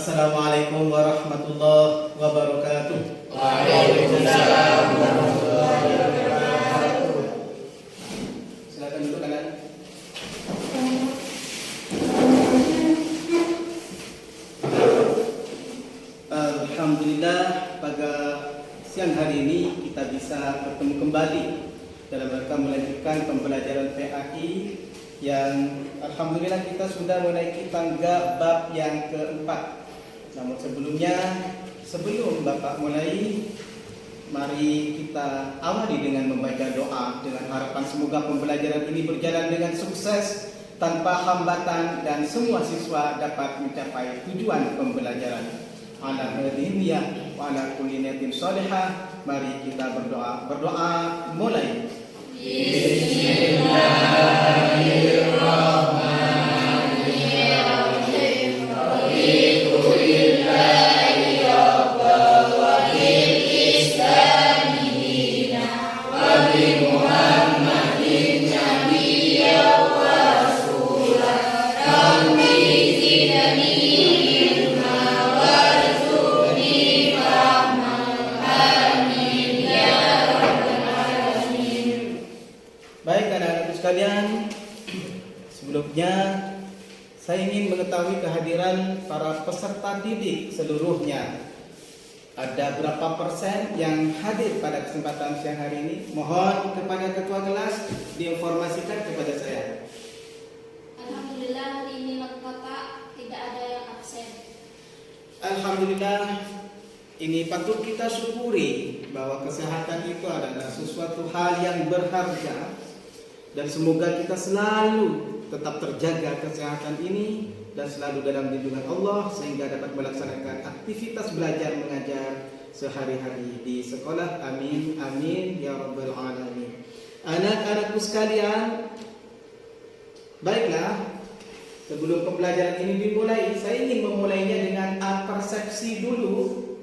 Assalamualaikum warahmatullahi wabarakatuh. Waalaikumsalam warahmatullahi wabarakatuh. Silakan duduk kalian. Alhamdulillah, pada siang hari ini kita bisa bertemu kembali dalam rangka melanjutkan pembelajaran PAI yang alhamdulillah kita sudah menaiki tangga bab yang keempat. Namun sebelum Bapak mulai, mari kita awali dengan membaca doa dengan harapan semoga pembelajaran ini berjalan dengan sukses tanpa hambatan dan semua siswa dapat mencapai tujuan pembelajaran. Ala hadiniyah wa ala kulli niyatin shalihah. Mari kita berdoa. Berdoa mulai. Bismillahirrahmanirrahim. Raditu billahi rabban wa bil islami dinan wa bi Muhammadin nabiyyan wa rasulan. Rabbi zidni ilma warzuqni fahman. Amin ya rabbal alamin. Baik anak-anakku sekalian, sebelumnya saya ingin mengetahui kehadiran para peserta didik seluruhnya. Ada berapa persen yang hadir pada kesempatan siang hari ini? Mohon kepada ketua kelas diinformasikan kepada saya. Alhamdulillah hari ini lengkap Pak, tidak ada yang absen. Alhamdulillah, ini patut kita syukuri bahwa kesehatan itu adalah sesuatu hal yang berharga. Dan semoga kita selalu tetap terjaga kesehatan ini dan selalu dalam lindungan Allah sehingga dapat melaksanakan aktivitas belajar mengajar sehari-hari di sekolah. Amin, amin ya rabbal alamin. Anak-anakku sekalian, baiklah, sebelum pembelajaran ini dimulai, saya ingin memulainya dengan persepsi dulu.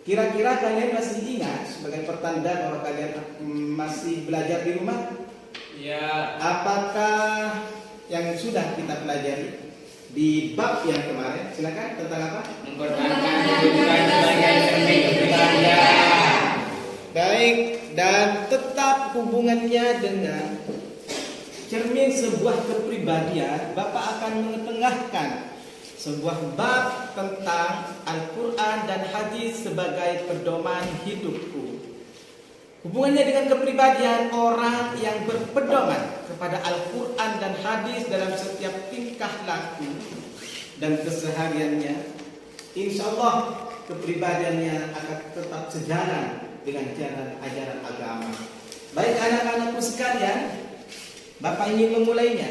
Kira-kira kalian masih ingat sebagai pertanda bahwa kalian masih belajar di rumah? Ya. Apakah yang sudah kita pelajari di bab yang kemarin? Silakan, tentang apa? Mempertahankan kehidupan sebagai cermin kepribadian. Baik, dan tetap hubungannya dengan cermin sebuah kepribadian. Bapak akan mengetengahkan sebuah bab tentang Al-Quran dan hadis sebagai pedoman hidupku. Hubungannya dengan kepribadian orang yang berpedoman kepada Al-Quran dan hadis dalam setiap tingkah laku dan kesehariannya, insya Allah kepribadiannya akan tetap sejalan dengan jalan ajaran agama. Baik anak-anakku sekalian, Bapak ingin memulainya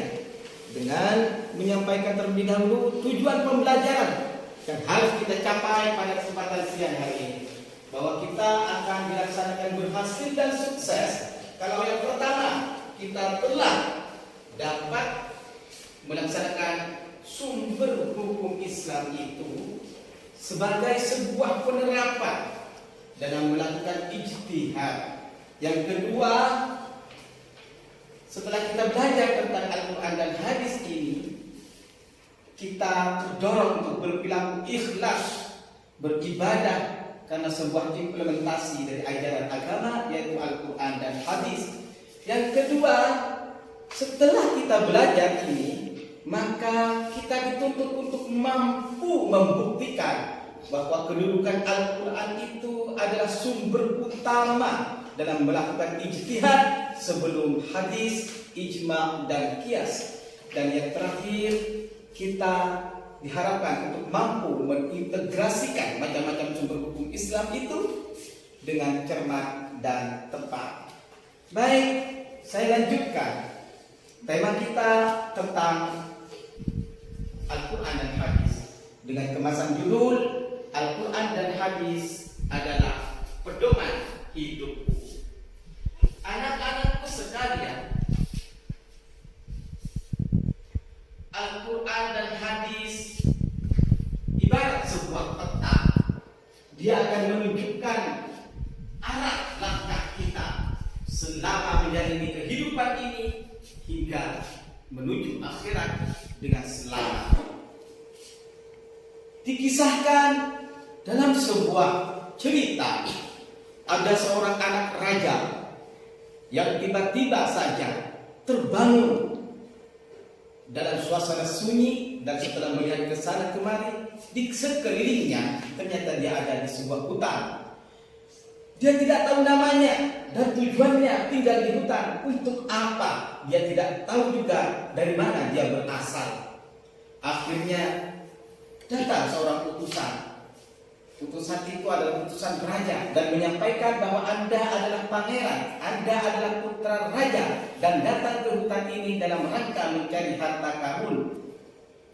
dengan menyampaikan terlebih dahulu tujuan pembelajaran yang harus kita capai pada kesempatan siang hari ini. Bahwa kita akan dilaksanakan berhasil dan sukses kalau yang pertama kita telah dapat melaksanakan sumber hukum Islam itu sebagai sebuah penerapan dalam melakukan ijtihad. Yang kedua, setelah kita belajar tentang Al-Quran dan hadis ini, kita terdorong untuk berperilaku ikhlas beribadah karena sebuah implementasi dari ajaran agama yaitu Al-Quran dan hadis. Yang kedua, setelah kita belajar ini, maka kita dituntut untuk mampu membuktikan bahwa kedudukan Al-Quran itu adalah sumber utama dalam melakukan ijtihad sebelum hadis, ijma' dan qiyas. Dan yang terakhir, kita diharapkan untuk mampu mengintegrasikan macam-macam sumber hukum Islam itu dengan cermat dan tepat. Baik, saya lanjutkan tema kita tentang Al-Quran dan hadis dengan kemasan judul Al-Quran dan hadis adalah pedoman hidupku. Anak-anakku sekalian, Al-Quran dan hadis ibarat sebuah peta. Dia akan menunjukkan arah langkah kita selama menjalani kehidupan ini hingga menuju akhirat dengan selamat. Dikisahkan dalam sebuah cerita, ada seorang anak raja yang tiba-tiba saja terbangun dalam suasana sunyi, dan setelah melihat ke sana kemari, di sekelilingnya ternyata dia ada di sebuah hutan. Dia tidak tahu namanya dan tujuannya tinggal di hutan untuk apa. Dia tidak tahu juga dari mana dia berasal. Akhirnya datang seorang utusan. Utusan itu adalah utusan raja dan menyampaikan bahwa Anda adalah pangeran, Anda adalah putra raja, dan datang ke hutan ini dalam rangka mencari harta karun.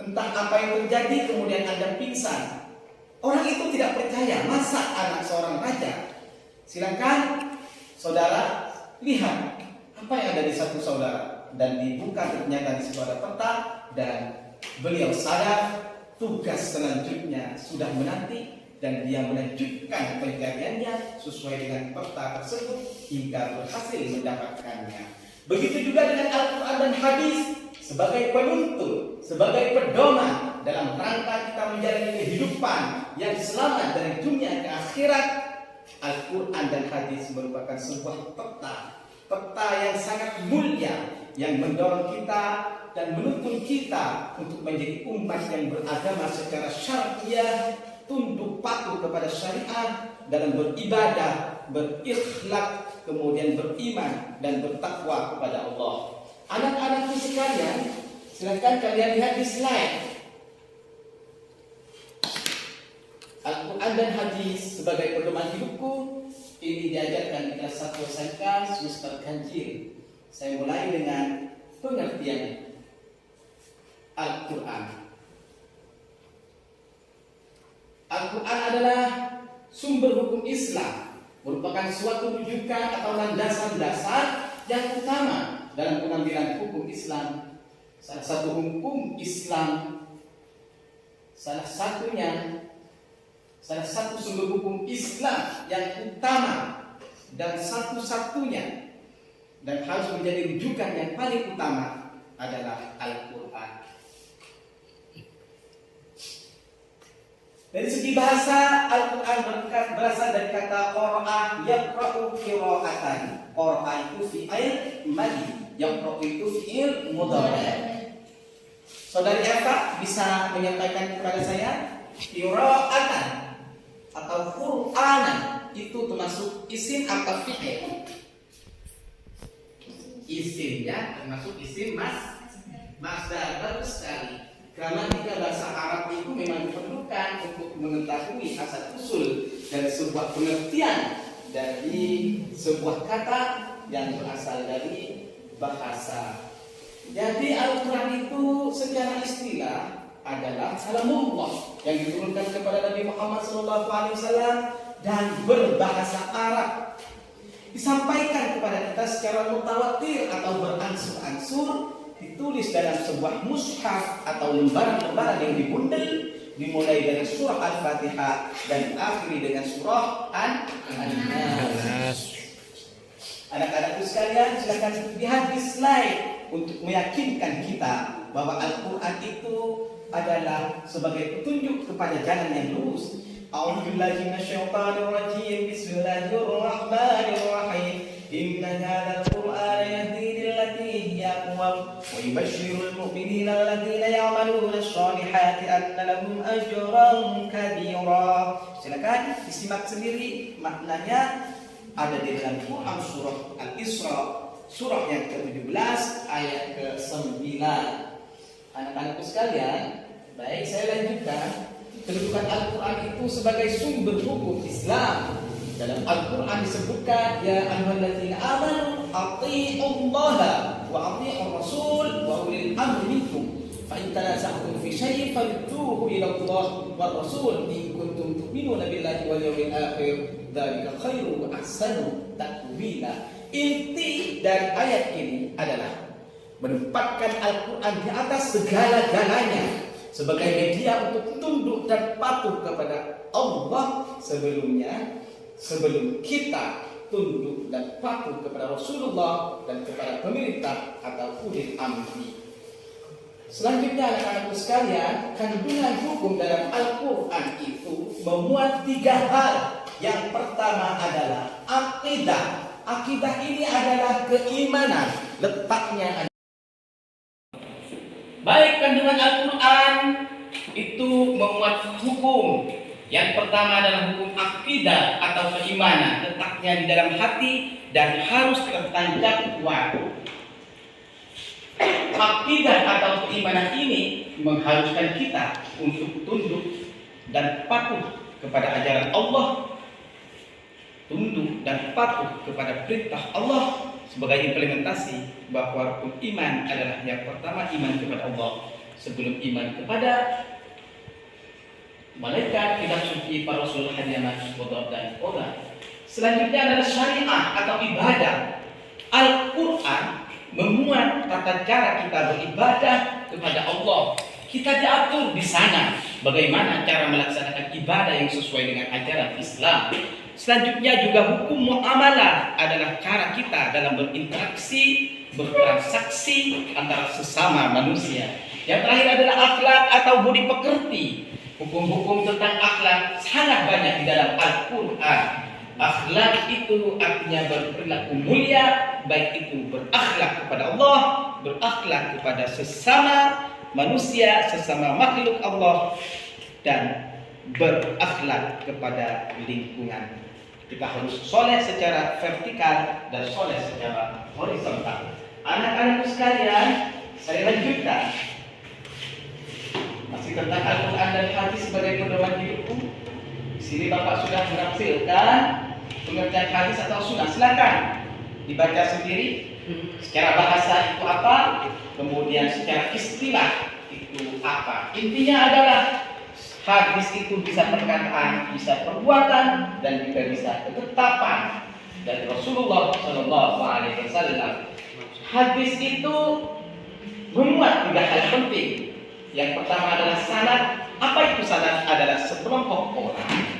Entah apa yang terjadi, kemudian Anda pingsan. Orang itu tidak percaya, masa anak seorang raja? Silakan saudara lihat apa yang ada di satu saudara, dan dibuka ternyata di situ ada peta, dan beliau sadar tugas selanjutnya sudah menanti, dan dia melanjutkan pencariannya sesuai dengan peta tersebut hingga berhasil mendapatkannya. Begitu juga dengan Al-Quran dan hadis sebagai penuntun, sebagai pedoman dalam rangka kita menjalani kehidupan yang selamat dari dunia ke akhirat. Al-Quran dan hadis merupakan sebuah peta yang sangat mulia yang mendorong kita dan menuntun kita untuk menjadi umat yang beragama secara syariah, tunduk patuh kepada syariat dalam beribadah, berikhlak, kemudian beriman dan bertakwa kepada Allah. Anak-anakku sekalian, silakan kalian lihat di slide. Al-Quran dan hadis sebagai pedoman hidupku ini diajarkan di kelas 1 SMK semester ganjil. Saya mulai dengan pengertian Al-Quran. Al-Quran adalah sumber hukum Islam, merupakan suatu rujukan atau landasan dasar yang utama dalam pengambilan hukum Islam. Salah satu hukum Islam, salah satu sumber hukum Islam yang utama dan satu-satunya dan harus menjadi rujukan yang paling utama adalah Al-Quran. Dari segi bahasa, Al-Quran berasal dari kata qara'a yaqra'u qira'atan. Qara'a itu fi'il madhi, yaqra'u itu fi'il mudhari'. Saudari Eva bisa menyampaikan kepada saya, qira'atan atau Qur'anan itu termasuk isim atau fi'il? Isimnya termasuk isim masdar. Bagus sekali. Gramatika bahasa Arab itu memang diperlukan untuk mengetahui asal usul dari sebuah pengertian dari sebuah kata yang berasal dari bahasa. Jadi Al-Quran itu secara istilah adalah kalamullah yang diturunkan kepada Nabi Muhammad SAW dan berbahasa Arab. Disampaikan kepada kita secara mutawatir atau beransur-ansur, ditulis dalam sebuah mushaf atau lembaran-lembaran yang dibundel, dimulai dari surah Al-Fatihah dan diakhiri dengan surah An-Nas. Anak-anakku sekalian, silakan lihat di slide untuk meyakinkan kita bahwa Al-Quran itu adalah sebagai petunjuk kepada jalan yang lurus. A'udzubillahi minasyaitonir rajim. Bismillahirrahmanirrahim. Inna hadzal Qur'ana yahdi lillati hiya aqwam wa yubashshirul mu'minina alladziina ya'maluna ash-shalihati anna lahum ajran kabira. Silakan disimak sendiri maknanya, ada di dalam Quran surah Al-Isra, surah yang ke-17 ayat ke-9. Anak-anakku sekalian, baik, saya lanjutkan. Kedudukan Al-Quran itu sebagai sumber hukum Islam. Dalam Al-Quran disebutkan, ya ayyuhalladzina amanu athi'ullaha wa athi'ur rasul wa ulil amri minkum. Fa in tanaza'tum fi syai'in farudduhu ila Allah war rasul in kuntum tu'minuna billahi wal yawmil akhir. Dzalika khairu wa ahsanu ta'wila. Inti dari ayat ini adalah menempatkan Al-Quran di atas segala-galanya sebagai media untuk tunduk dan patuh kepada Allah sebelum kita tunduk dan patuh kepada Rasulullah dan kepada pemerintah atau ulil amri. Selanjutnya anak-anakku sekalian, kandungan hukum dalam Al-Quran itu memuat 3 hal. Yang pertama adalah akidah. Akidah ini adalah keimanan. Letaknya baik kandungan Al-Quran itu memuat hukum. Yang pertama adalah hukum akidah atau keimanan. Letaknya di dalam hati dan harus tertancap kuat. Akidah atau keimanan ini mengharuskan kita untuk tunduk dan patuh kepada ajaran Allah, tunduk dan patuh kepada perintah Allah sebagai implementasi bahwa rukun iman adalah yang pertama iman kepada Allah sebelum iman kepada malaikat, kitab suci, para rasul, hadis, qadar dan qadar. Selanjutnya adalah syariat atau ibadah. Al-Quran memuat tata cara kita beribadah kepada Allah. Kita diatur di sana bagaimana cara melaksanakan ibadah yang sesuai dengan ajaran Islam. Selanjutnya juga hukum muamalah adalah cara kita dalam berinteraksi, bertransaksi antara sesama manusia. Yang terakhir adalah akhlak atau budi pekerti. Hukum-hukum tentang akhlak sangat banyak di dalam Al-Quran. Akhlak itu artinya berperilaku mulia, baik itu berakhlak kepada Allah, berakhlak kepada sesama manusia, sesama makhluk Allah, dan berakhlak kepada lingkungan. Kita harus soleh secara vertikal dan soleh secara horizontal. Anak-anakku sekalian, saya lanjutkan masih tentang Al-Quran dan hadis sebagai pedoman hidupku. Di sini Bapak sudah menampilkan pengertian hadis atau sunnah. Silakan dibaca sendiri. Secara bahasa itu apa, kemudian secara istilah itu apa. Intinya adalah hadis itu bisa perkataan, bisa perbuatan, dan juga bisa ketetapan dari Rasulullah SAW. Hadis itu memuat 3 hal penting. Yang pertama adalah sanad. Apa itu sanad? Adalah sekelompok orang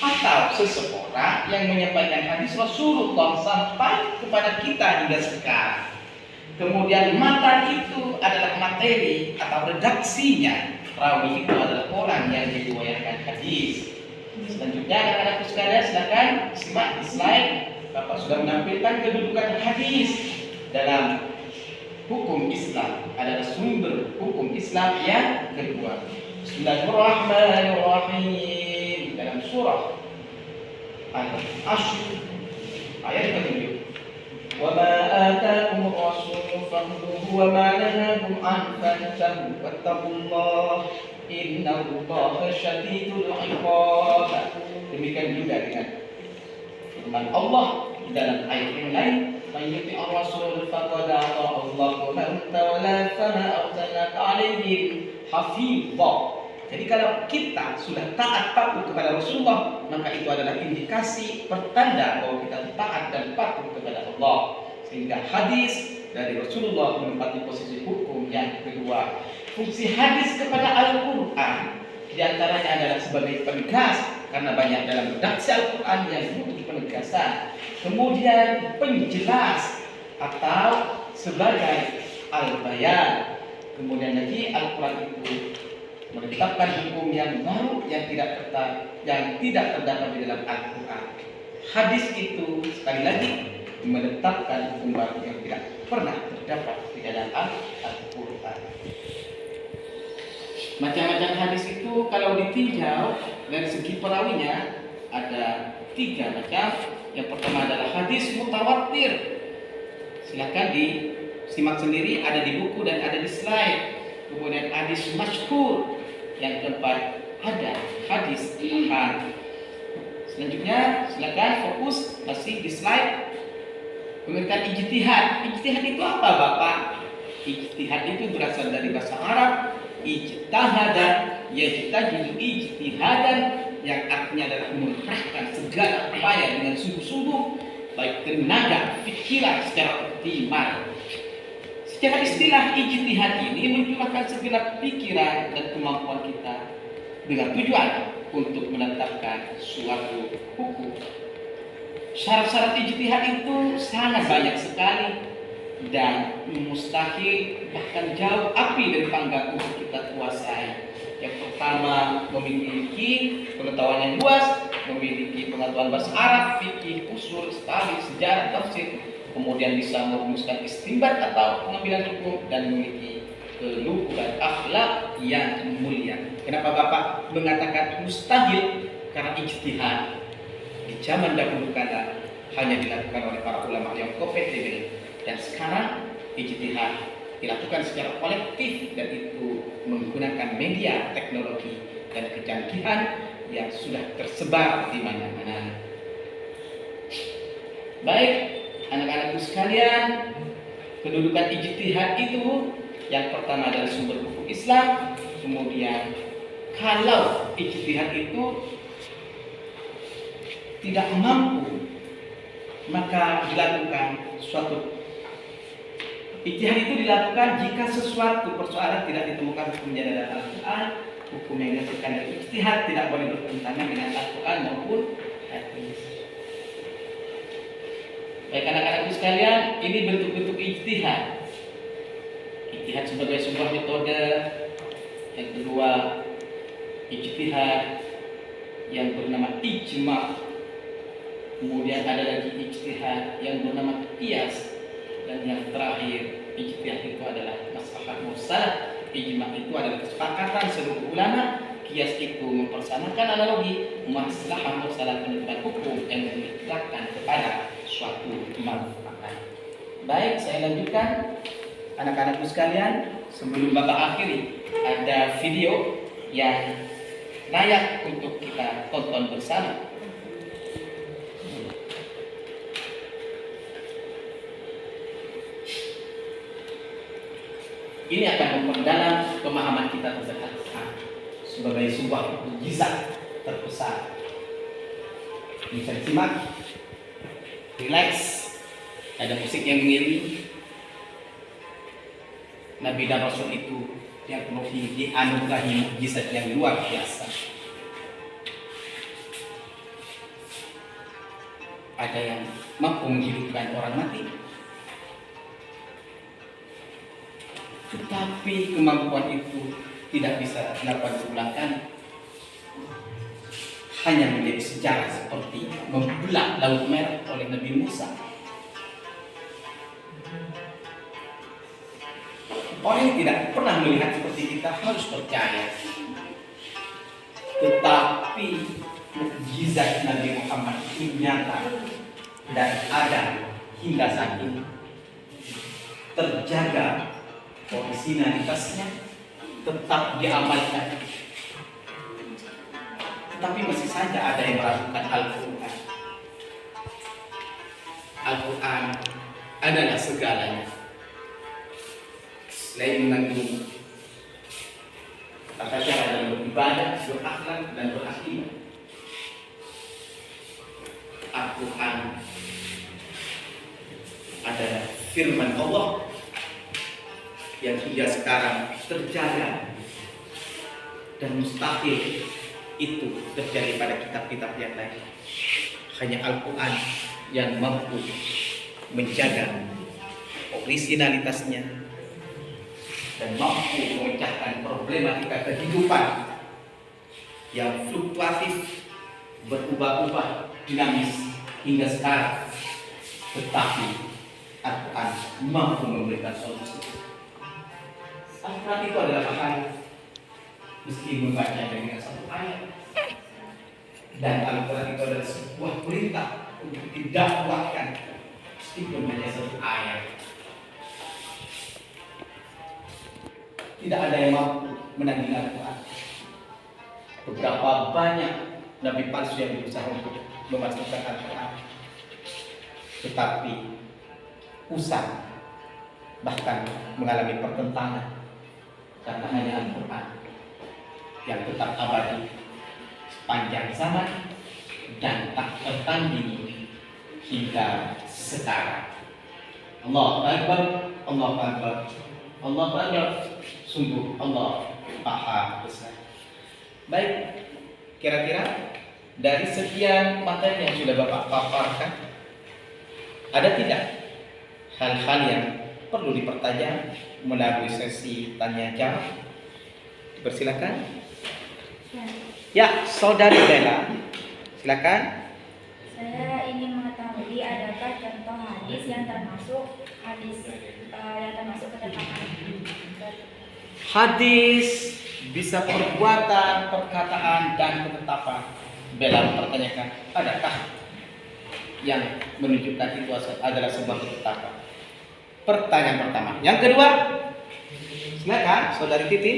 atau seseorang yang menyampaikan hadis Rasulullah sampai kepada kita hingga sekarang. Kemudian matan itu adalah materi atau redaksinya. Rawi itu adalah orang yang meriwayatkan hadis. Selanjutnya anak-anakku sekalian silakan simak di slide. Bapak sudah menampilkan kedudukan hadis dalam hukum Islam, adalah sumber hukum Islam yang kedua. Bismillahirrahmanirrahim. Dalam surah Al-Ashr ayat ke-7. Wa ma ataakum ar-rasulu fakhudhuhu wa ma nahakum an fantahu wattaqullaha innallaha syadidul iqab. Demikian juga dengan firman Allah di dalam ayat yang lain, "Man yuti'ir rasul faqad ata'a Allah wa man tawalla fama arsalnaka 'alaihim hafizah." Jadi kalau kita sudah taat patuh kepada Rasulullah, maka itu adalah indikasi pertanda bahwa kita taat dan patuh kepada Allah. Sehingga hadis dari Rasulullah menempati posisi hukum yang kedua. Fungsi hadis kepada Al-Quran diantaranya adalah sebagai penegas, karena banyak dalam redaksi Al-Quran yang butuh penegasan. Kemudian penjelas atau sebagai al-bayan. Kemudian lagi Al-Quran itu menetapkan hukum yang baru yang tidak terdapat di dalam Al-Quran. Hadis itu sekali lagi menetapkan hukum baru yang tidak pernah terdapat di dalam Al-Quran. Macam-macam hadis itu kalau ditinjau dari segi perawinya ada 3 macam. Yang pertama adalah hadis mutawatir. Silakan disimak sendiri, ada di buku dan ada di slide. Kemudian hadis masyhur. Yang keempat ada hadis ahad. Selanjutnya silakan fokus masih di slide. Pengertian ijtihad. Ijtihad itu apa Bapak? Ijtihad itu berasal dari bahasa Arab ijtahada, yajtahidu ijtihadan, yang artinya adalah mengerahkan segala upaya dengan sungguh-sungguh, baik tenaga, pikiran secara optimal. Secara istilah ijtihad ini mencurahkan segenap pikiran dan kemampuan kita dengan tujuan untuk menetapkan suatu hukum. Syarat-syarat ijtihad itu sangat banyak sekali. dan mustahil bahkan jauh api dari panggang untuk kita kuasai. Yang pertama, memiliki pengetahuan yang luas, memiliki pengetahuan bahasa Arab, fikih, usul, tafsir, sejarah, tafsir, kemudian bisa merumuskan istinbat atau pengambilan hukum, dan memiliki keluhuran akhlak yang mulia. Kenapa Bapak mengatakan mustahil? Karena ijtihad di zaman dahulu kala hanya dilakukan oleh para ulama yang kompeten, dan sekarang ijtihad dilakukan secara kolektif, dan itu menggunakan media, teknologi, dan kecanggihan yang sudah tersebar di mana-mana. Baik, anak-anakku sekalian, kedudukan ijtihad itu yang pertama adalah sumber hukum Islam. Kemudian kalau ijtihad itu tidak mampu, maka dilakukan suatu ijtihad itu dilakukan jika sesuatu persoalan tidak ditemukan hukumnya dalam Al-Quran, hukum yang dihasilkan dari ijtihad tidak boleh bertentangan dengan Al-Quran maupun hadis. Baik anak-anakku sekalian, ini bentuk-bentuk ijtihad. Ijtihad sebagai sebuah metode. Yang kedua, ijtihad yang bernama ijma'. Kemudian ada lagi ijtihad yang bernama qiyas. Dan yang terakhir, ijtihad itu adalah maslahat mursalah. Ijma' itu adalah kesepakatan seluruh ulama. Qiyas itu mempersamakan analogi. Maslahat mursalah penentuan hukum yang diletakkan kepada suatu manfaat. Baik, saya lanjutkan. Anak-anakku sekalian, sebelum Bapak akhiri, ada video yang layak untuk kita tonton bersama. Ini akan memperdalam pemahaman kita tentang Al-Quran sebagai sebuah mukjizat terbesar. Bisa disimak, relax, ada musik yang mengiringi. Nabi dan Rasul itu yang dianugerahi mukjizat yang luar biasa. Ada yang mampu menghidupkan orang mati, tetapi kemampuan itu tidak bisa dilakukan berulang kali. Hanya menjadi sejarah seperti membelah Laut Merah oleh Nabi Musa. Orang yang tidak pernah melihat seperti kita harus percaya. Tetapi mukjizat Nabi Muhammad itu nyata dan ada hingga saat ini, terjaga originalitasnya, tetap diamalkan. Tetapi masih saja ada yang meragukan Al-Quran. Al-Quran adalah segalanya. Selain mengandung tata cara dalam beribadah, berakhlak, dan berakidah, Al-Quran adalah firman Allah yang hingga sekarang terjaga, dan mustahil itu terjadi pada kitab-kitab yang lain. Hanya Al-Quran yang mampu menjaga originalitasnya dan mampu memecahkan problematika kehidupan yang fluktuatif, berubah-ubah, dinamis hingga sekarang. Tetapi Al-Quran mampu memberikan solusi. Al-Quran itu adalah bahaya meski membaca dengan satu ayat, dan Al-Quran itu adalah sebuah perintah untuk didakwahkan meskipun hanya satu ayat. Tidak ada yang mampu menandingi Al-Quran. Beberapa banyak nabi palsu yang berusaha untuk memasukkan Al-Quran, tetapi usang, bahkan mengalami pertentangan, karena hanya Al-Quran yang tetap abadi sepanjang zaman dan tak tertandingi hingga sekarang. Allahu Akbar, Allahu Akbar, Allahu Akbar. Sungguh Allah Maha Besar. Baik, kira-kira dari sekian materi yang sudah Bapak paparkan, ada tidak hal-hal yang perlu dipertajam melalui sesi tanya jawab. Persilakan. Ya, Saudari Bella, silakan. Saya ingin mengetahui adakah contoh hadis yang termasuk ketetapan. Hadis bisa perbuatan, perkataan, dan ketetapan. Bella mempertanyakan, adakah yang menunjukkan itu adalah sebuah ketetapan? Pertanyaan pertama. Yang kedua, silakan, Saudari Titi.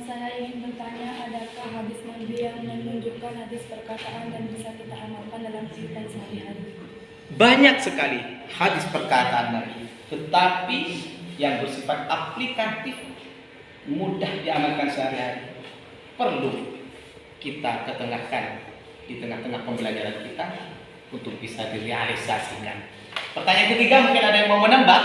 Saya ingin bertanya, adakah hadis Nabi yang menunjukkan hadis perkataan dan bisa kita amalkan dalam kehidupan sehari-hari? Banyak sekali hadis perkataan Nabi, tetapi yang bersifat aplikatif, mudah diamalkan sehari-hari, perlu kita ketengahkan di tengah-tengah pembelajaran kita untuk bisa direalisasikan. Pertanyaan ketiga, mungkin ada yang mau menambah?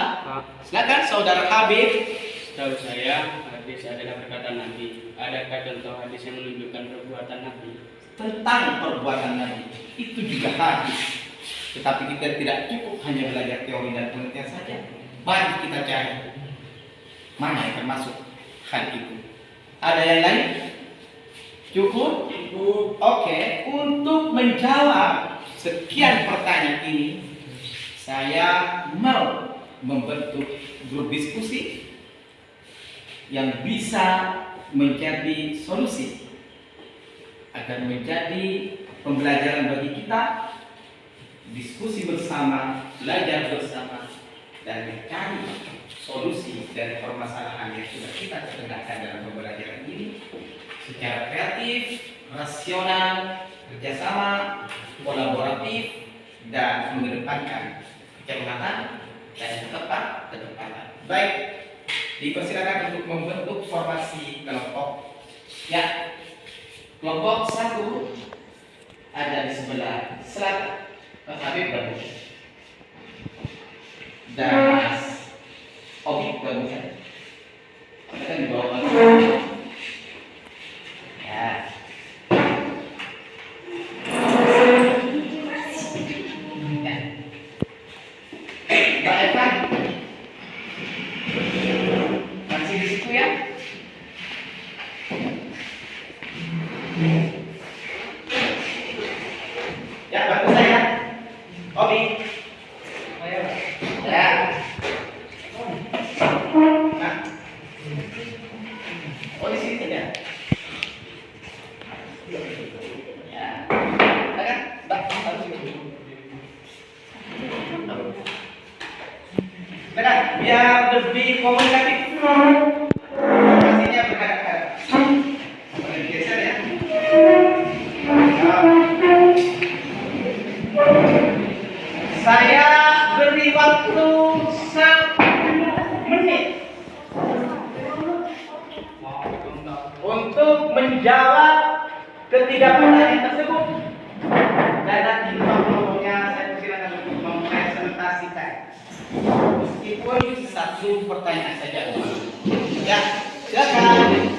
Silakan, Saudara Habib. Setahu saya, hadis adalah perkataan Nabi. Adakah contoh hadis yang menunjukkan perbuatan Nabi? Tentang perbuatan Nabi, itu juga hadis. Tetapi kita tidak cukup hanya belajar teori dan pengertian saja. Mari kita cari mana yang termasuk hal itu. Ada yang lain? Cukup? Oke. Untuk menjawab sekian pertanyaan ini, saya mau membentuk grup diskusi yang bisa menjadi solusi agar menjadi pembelajaran bagi kita, diskusi bersama, belajar bersama, dan mencari solusi dari permasalahan yang sudah kita kendalikan dalam pembelajaran ini secara kreatif, rasional, kerjasama, kolaboratif, dan mengedepankan kecermatan dan ketepatan. Baik, dipersilakan untuk membentuk formasi kelompok. Ya, kelompok 1 ada di sebelah selatan. Mas Habib bagus. Dan Mas Obi bagus. Kita kan di bawah. Ya. Mbak Evan, masih di situ ya? Ya, bantu saya. Obi. Ayo. Ya. Nah. Oh, di sini saja. Ya. Kan, Mbak, harus sini. Benar, biar lebih komunikatif. Pastinya berhadap-hadap. Boleh digeser ya. Saya beri waktu 10 menit untuk menjawab ketiga pertanyaan tersebut. Dan nanti kelompoknya saya persilakan untuk mempresentasikan. Meskipun satu pertanyaan saja. Ya, silakan.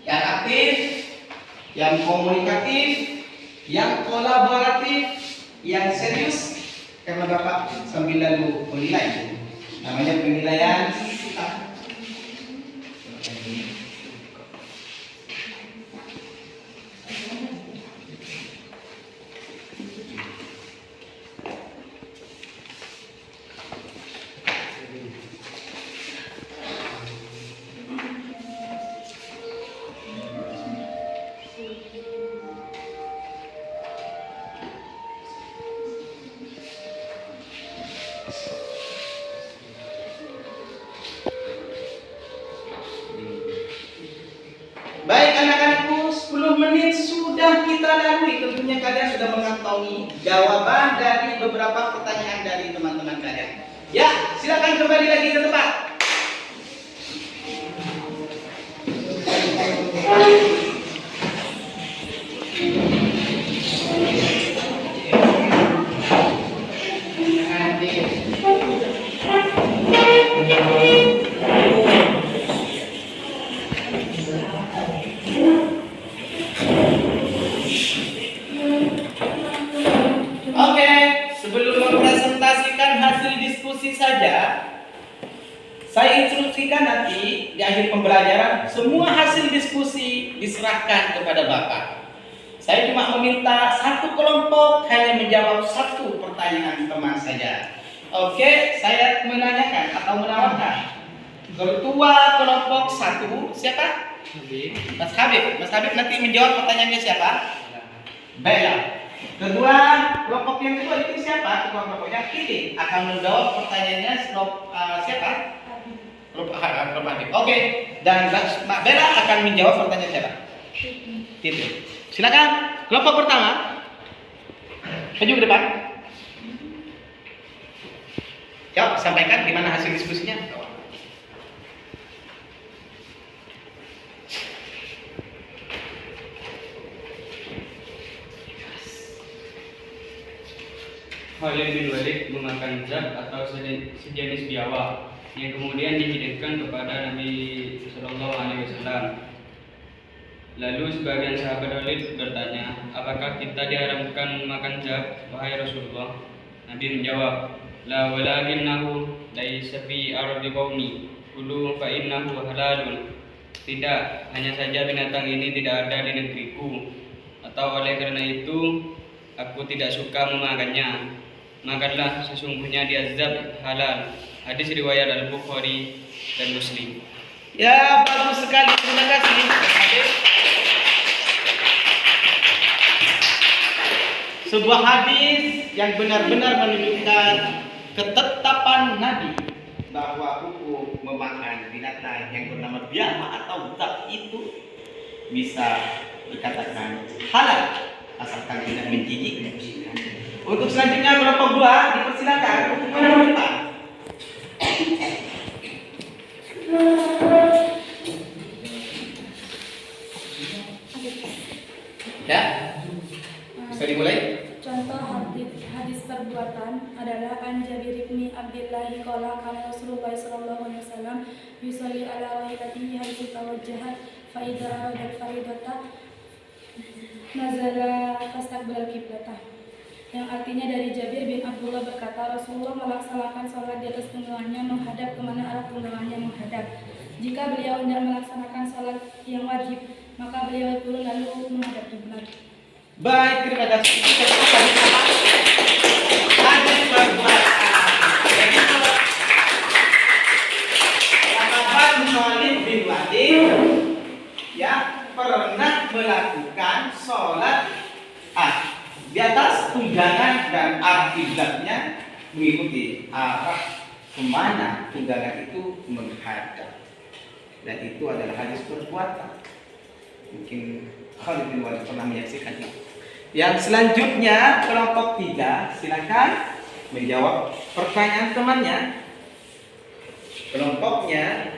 Yang aktif, yang komunikatif, yang kolaboratif, yang serius. Karena Bapak sambil lalu menilai, namanya penilaian sikap. Baik anak-anakku, 10 menit sudah kita lalui. Tentunya kalian sudah mengantongi jawaban dari beberapa pertanyaan dari teman-teman kalian. Ya, silakan kembali lagi ke tempat. saja. Saya instruksikan nanti di akhir pembelajaran semua hasil diskusi diserahkan kepada Bapak. Saya cuma meminta satu kelompok hanya menjawab satu pertanyaan teman saja. Oke, saya menanyakan atau menawarkan. Ketua kelompok 1 siapa? Mas Habib. Mas Habib nanti menjawab pertanyaannya siapa? Bella. Kedua kelompok yang kedua itu siapa? Ketua kelompoknya Kini akan menjawab pertanyaannya siapa? Kelompok Habib. Oke. Dan Mbak Bella akan menjawab pertanyaan siapa? Titi. Silakan kelompok pertama. Maju ke depan. Yuk, sampaikan gimana hasil diskusinya. Khalid bin Walid memakan zat atau sejenis biawak yang kemudian dihidangkan kepada Nabi Shallallahu Alaihi Wasallam. Lalu sebagian sahabat Khalid bertanya, apakah kita diharamkan memakan zat, wahai Rasulullah? Nabi menjawab, la walakinnahu laisa fi ardi qaumi kulu fa innahu halalun. Tidak, hanya saja binatang ini tidak ada di negeriku, atau oleh karena itu aku tidak suka memakannya. Makanlah, sesungguhnya dia zat halal. Hadis riwayat Al-Bukhari dan Muslim. Ya, bagus sekali. Terima kasih. Sebuah hadis yang benar-benar menunjukkan ketetapan Nabi bahwa hukum memakan binatang yang bernama biawak atau zat itu bisa dikatakan halal asalkan tidak menjijikkan. Untuk selanjutnya kelompok 2 dipersilakan untuk menghadap depan. Ya, bisa dimulai. Contoh hadis perbuatan adalah an Jabir bin Abdullah qala kana Rasulullah sallallahu alaihi wasallam yusalli ala rahilatihi haitsu tawajjahat fa idza arada al-faridata nazala fastaqbala al-qiblatah. Yang artinya dari Jabir bin Abdullah berkata, Rasulullah melaksanakan sholat di atas tunggangannya menghadap kemana arah tunggangannya menghadap. Jika beliau hendak melaksanakan sholat yang wajib, maka beliau turun lalu menghadap kiblat. Baik, terima kasih. Hadis perbuatan. Jadi sahabat Khalid bin Walid ya pernah melakukan sholat di atas tunggangan dan arah kiblatnya mengikuti arah kemana tunggangan itu menghadap. Dan itu adalah hadis perbuatan. Mungkin Khalid bin Walid pernah menyaksikan itu. Yang selanjutnya kelompok 3, silakan menjawab pertanyaan temannya. Kelompoknya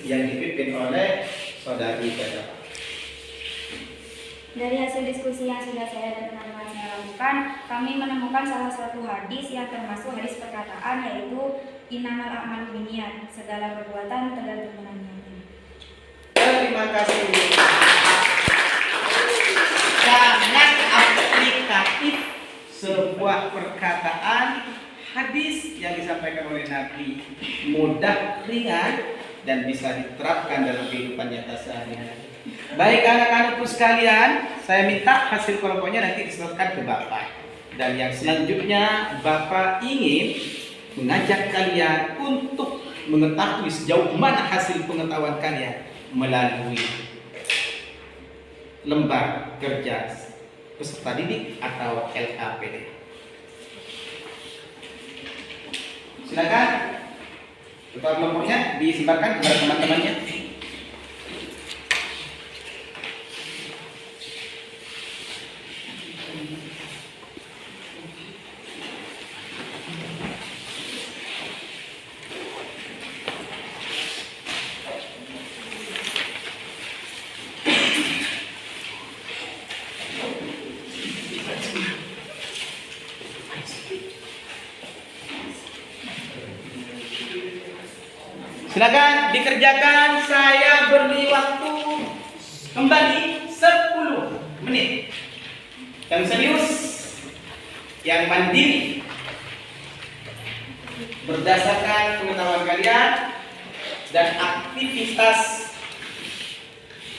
yang dipimpin oleh saudari Bella. Dari hasil diskusi yang sudah saya dan teman-teman saya lakukan, kami menemukan salah satu hadis yang termasuk hadis perkataan, yaitu innamal a'malu binniyat, segala perbuatan tergantung dengan niatnya. Terima kasih. Sangat aplikatif sebuah perkataan hadis yang disampaikan oleh Nabi, mudah, ringan, dan bisa diterapkan dalam kehidupan nyata sehari-hari. Baik anak-anakku sekalian, saya minta hasil kelompoknya nanti diserahkan ke Bapak. Dan yang selanjutnya Bapak ingin mengajak kalian untuk mengetahui sejauh mana hasil pengetahuan kalian melalui lembar kerja peserta didik atau LKPD. Silakan ketua kelompoknya disebarkan kepada teman-temannya. Silakan dikerjakan, saya beri waktu kembali 10 menit. Yang serius, yang mandiri, berdasarkan pengetahuan kalian dan aktivitas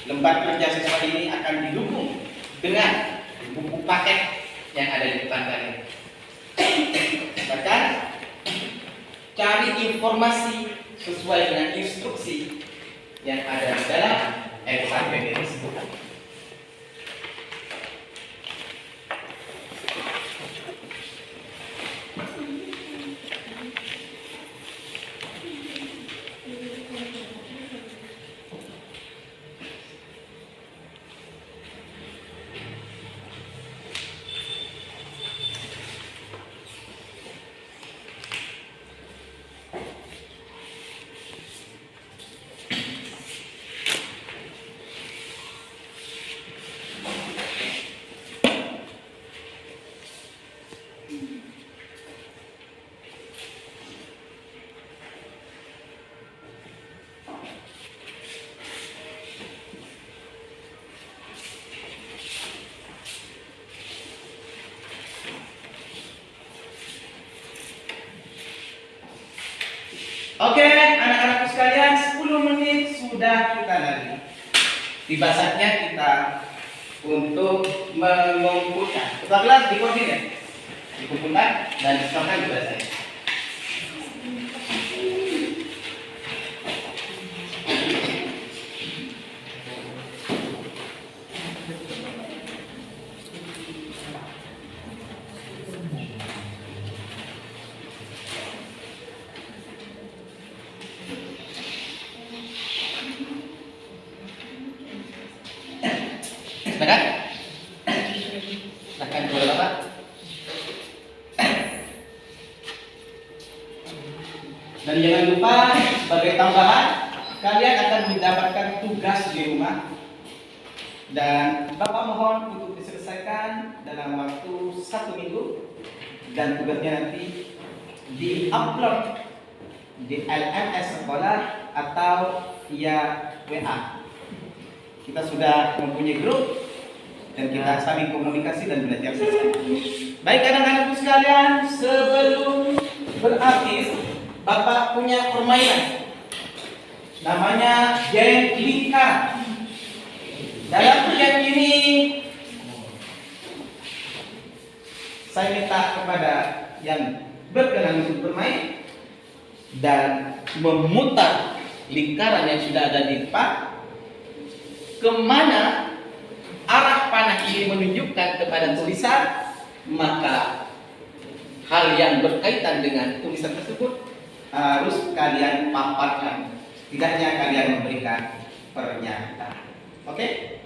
lembar kerja siswa ini akan didukung dengan buku paket yang ada di depan kalian. Bahkan cari informasi sesuai dengan instruksi yang ada di dalam SKPD tersebut. Oke, anak-anakku sekalian, 10 menit sudah kita lalui. Tiba saatnya kita untuk mengumpulkan. Ketua kelas dikoordinir, dikumpulkan dan diserahkan kepada saya. Silakan. Silakan kepada Bapak. Dan jangan lupa sebagai tambahan kalian akan mendapatkan tugas di rumah dan Bapak mohon untuk diselesaikan dalam waktu 1 minggu dan tugasnya nanti di-upload di LMS sekolah atau via WA. Kita sudah mempunyai grup dan kita saling komunikasi dan belajar bersama. Baik anak-anakku sekalian, sebelum berakhir, Bapak punya permainan namanya game lingkaran. Dalam game ini saya minta kepada yang berkenan untuk bermain dan memutar lingkaran yang sudah ada di depan. Kemana arah panah ini menunjukkan kepada tulisan, maka hal yang berkaitan dengan tulisan tersebut harus kalian paparkan. Setidaknya kalian memberikan pernyataan. Oke?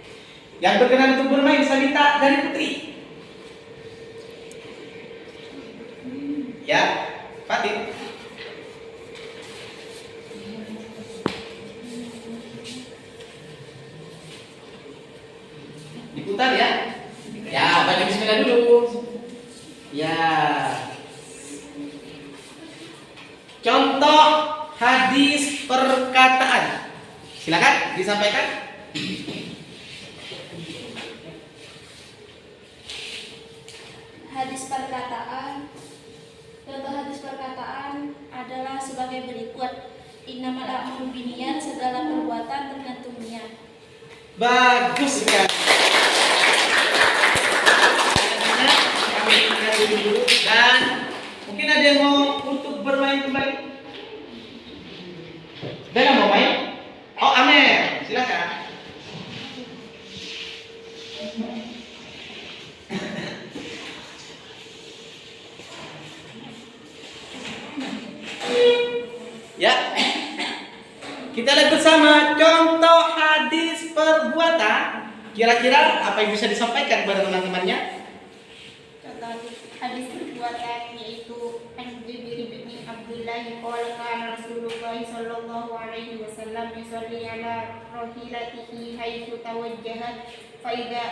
Yang berkenan untuk bermain saya minta dari Putri. Ya, Fatih. Diputar ya. Ya, baca bismillah dulu. Ya. Contoh hadis perkataan. Silakan disampaikan. Hadis perkataan. Contoh hadis perkataan adalah sebagai berikut. Innamal a'malu binniyat, segala perbuatan tergantung niat. Bagus sekali. Dan mungkin ada yang mau untuk bermain kembali. Ada yang mau main? Oh, Amer, silakan. Ya, kita lihat bersama contoh hadis perbuatan. Kira-kira apa yang bisa disampaikan kepada teman-temannya? Contoh hadis perbuatan yaitu an Jabir bin Abdullah qala kana Rasulullah sallallahu alaihi wasallam yusalli ala rahilatihi haitsu tawajjahat fa idza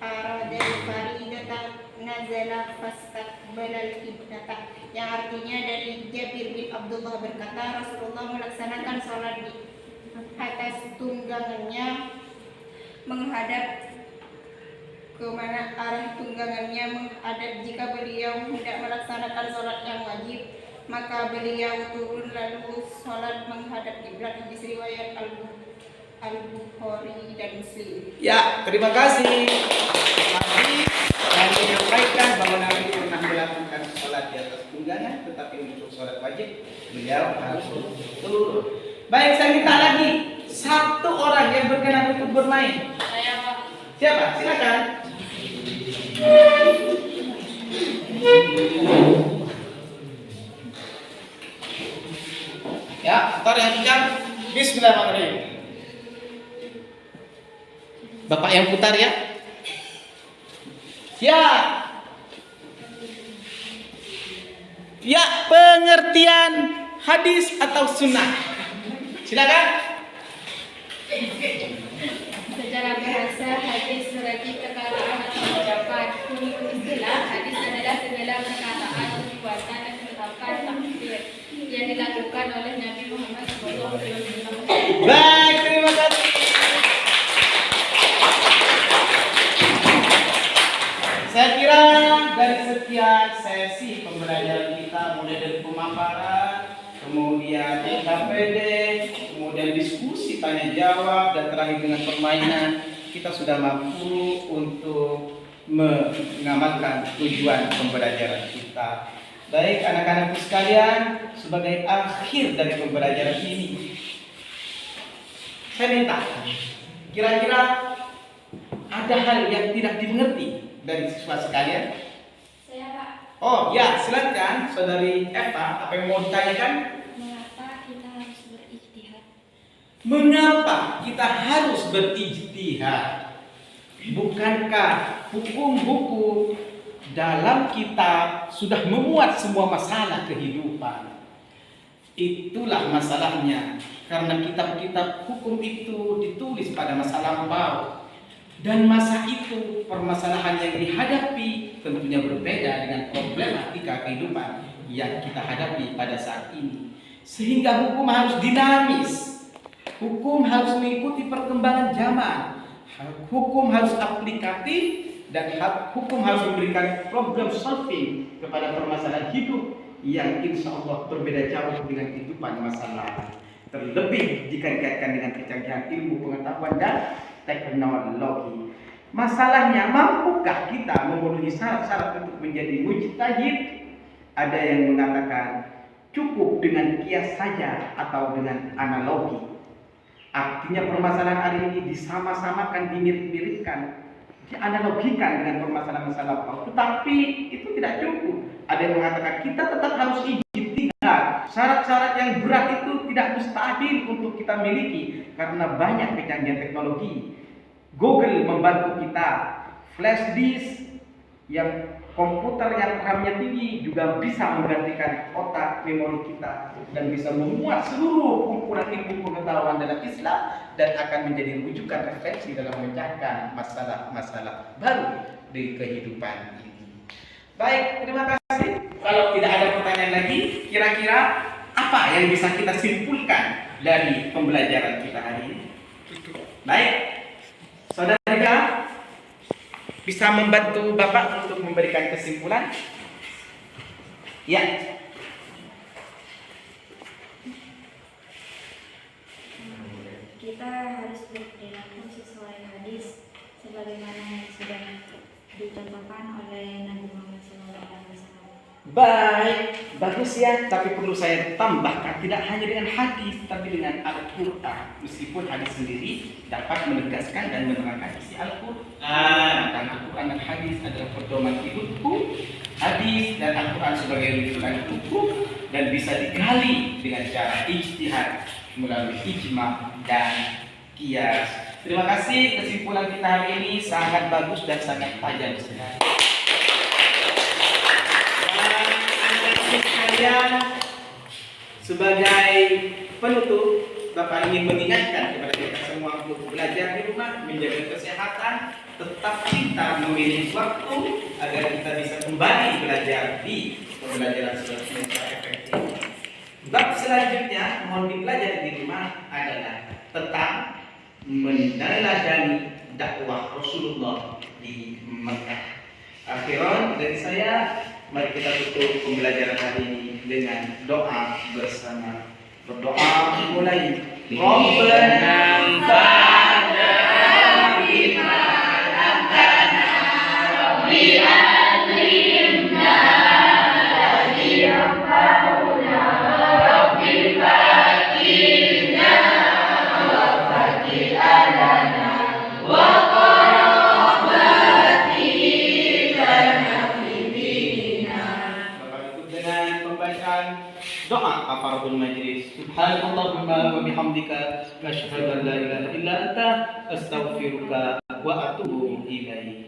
arada faridatan nazala fastaqbala al-qiblata, yang artinya dari Jabir bin Abdullah berkata Rasulullah melaksanakan sholat di atas tunggangannya menghadap ke mana arah tunggangannya menghadap jika beliau hendak melaksanakan sholat yang wajib, maka beliau turun lalu sholat menghadap kiblat. Hadis riwayat Al-Bukhari dan Muslim. Ya, terima kasih. Nabi yang menyampaikan bahwa Nabi pernah melakukan sholat di atas tunggangan, tetapi untuk sholat wajib beliau harus turun. Baik, saya minta lagi satu orang yang berkenan untuk bermain. Saya Pak. Siapa? Silakan. Ya, putar yang kencang. Bismillahirrahmanirrahim. Bapak yang putar ya. Ya. Ya, pengertian hadis atau sunnah. Silakan. Secara bahasa hadis berarti perkataan atau ucapan. Menurut istilah hadis adalah segala perkataan, perbuatan dan penetapan takdir yang dilakukan oleh Nabi Muhammad SAW. Baik, terima kasih. Saya kira dari sekian sesi pembelajaran kita, mulai dari pemaparan, kemudian KPD, kemudian diskusi tanya jawab, dan terakhir dengan permainan, kita sudah mampu untuk mengamalkan tujuan pembelajaran kita. Baik anak-anakku sekalian, sebagai akhir dari pembelajaran ini, saya minta kira-kira ada hal yang tidak dimengerti dari siswa sekalian. Saya Pak. Oh ya, silakan saudari Eva, apa yang mau ditanyakan? Mengapa kita harus berijtihad? Mengapa kita harus berijtihad? Bukankah hukum-hukum dalam kitab sudah memuat semua masalah kehidupan? Itulah masalahnya, karena kitab-kitab hukum itu ditulis pada masa lampau. Dan masa itu permasalahan yang dihadapi tentunya berbeda dengan problematika kehidupan yang kita hadapi pada saat ini. Sehingga hukum harus dinamis, hukum harus mengikuti perkembangan zaman, hukum harus aplikatif, dan hukum harus memberikan problem solving kepada permasalahan hidup yang insya Allah berbeda jauh dengan kehidupan masa lalu. Terlebih jika dikaitkan dengan kecanggihan ilmu pengetahuan dan teknologi. Masalahnya, mampukah kita memenuhi syarat-syarat untuk menjadi mujtahid? Ada yang mengatakan cukup dengan kias saja atau dengan analogi. Artinya permasalahan hari ini disama-samakan, dimirip-miripkan, dianalogikan dengan permasalahan masa lalu. Tetapi itu tidak cukup. Ada yang mengatakan kita tetap harus ijtihad. Syarat-syarat yang berat itu tidak mustahil untuk kita miliki karena banyak kecanggihan teknologi. Google membantu kita, flash disk yang komputer yang RAM-nya tinggi juga bisa menggantikan otak memori kita dan bisa memuat seluruh kumpulan ilmu pengetahuan dalam Islam dan akan menjadi rujukan refleksi dalam memecahkan masalah-masalah baru di kehidupan ini. Baik, terima kasih. Kalau tidak ada pertanyaan lagi, kira-kira apa yang bisa kita simpulkan dari pembelajaran kita hari ini? Baik, saudara bisa membantu Bapak untuk memberikan kesimpulan? Ya. Kita harus berperilaku sesuai hadis sebagaimana yang sudah dicontohkan oleh Nabi Muhammad SAW. Baik, bagus ya. Tapi perlu saya tambahkan, tidak hanya dengan hadis, tapi dengan Al-Quran. Meskipun hadis sendiri dapat menegaskan dan menerangkan isi Al-Quran. Dan Al-Quran dan hadis adalah pedoman hidupku. Hadis dan Al-Quran sebagai rujukan hukum dan bisa digali dengan cara ijtihad melalui ijma dan qiyas. Terima kasih, kesimpulan kita hari ini sangat bagus dan sangat tajam sekali. Sekalian, sebagai penutup, Bapak ingin mengingatkan kepada kita semua untuk belajar di rumah, menjaga kesehatan, tetap kita memilih waktu agar kita bisa kembali belajar di pembelajaran secara efektif. Bab selanjutnya mohon dipelajari di rumah adalah tentang meneladani dakwah Rasulullah di Mekah. Akhiran dari saya, Mari kita tutup pembelajaran hari ini dengan doa bersama. Berdoa mulai. Rabbana doa kafaratul majlis. Subhanallahumma wa bihamdika asyhadu an la ilaha illa anta astaghfiruka wa atubu ilaik.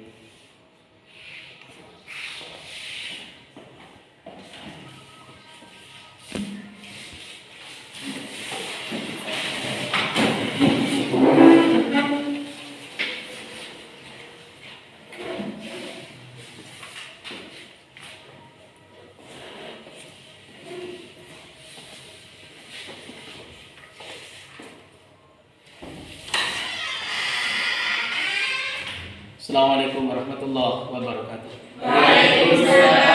Assalamualaikum warahmatullahi wabarakatuh. Waalaikumsalam.